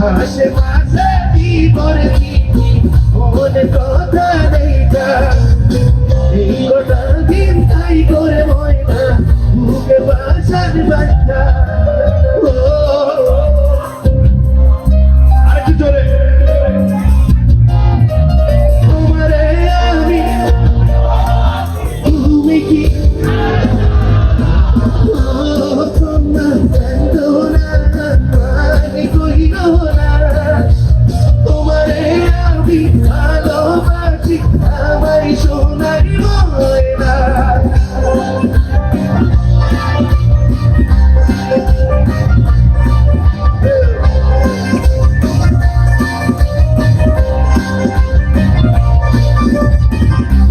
মাসে মাসে জীবন দিচ্ছি মনে কথা নেই এই গোটা দিন তাই করে ময়না বুকে বাসার বাচ্চা আরেকটু জোরে তোমারে আমি তুমি কি তোমারে আমি ভালোবাসি আমার সোনারি ময়না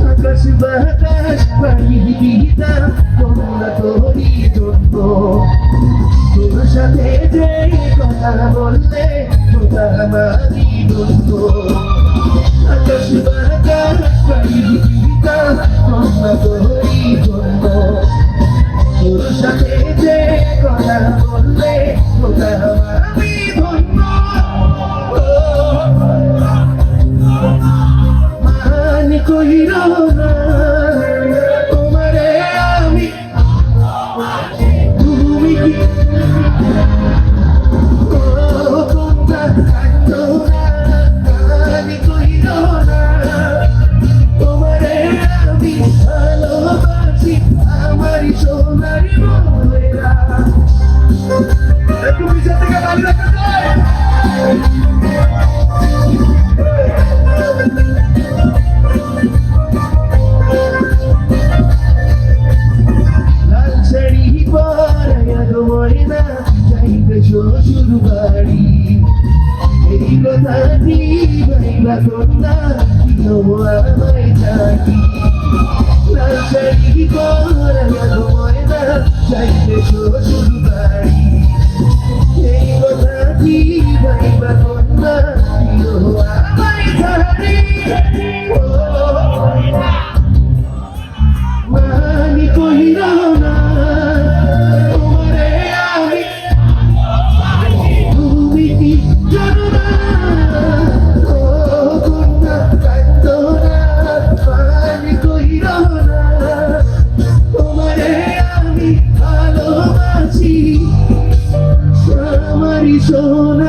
আকাশ বাতাস পানি দিতা তোমরা তোরই জন্য তোর সাথে যে কথা বললে তোরা আমারই বন্ধ আকাশ বাতাস পানি দিতা তোমরা তোরই জন্য তোর সাথে যে কথা বললে তোরা আমারই বন্ধ মানি কইর না তোমারে আমি তুমি কি মানি কইর না তোমারে আমি ভালোবাসি আমারই সোনারি ময়না একটু পিছন থেকে গালি রাখা যায় লাল শাড়ি পরায়া গো ময়না যাইবে শ্বশুর বাড়ি এই কথাটি ভাইবা কন্যা দিও আমায় জানি লাল শাড়ি পরায়া গো ময়না যাইবে শ্বশুর বাড়ি এই কথাটি ভাইবা কন্যা দিও আমায় জানি মানি কইর না তোমারে আমি তুমি কি জানো না ও কন্যা কাঁদো না মানি কইর না তোমারে আমি ভালোবাসি আমারই সোনা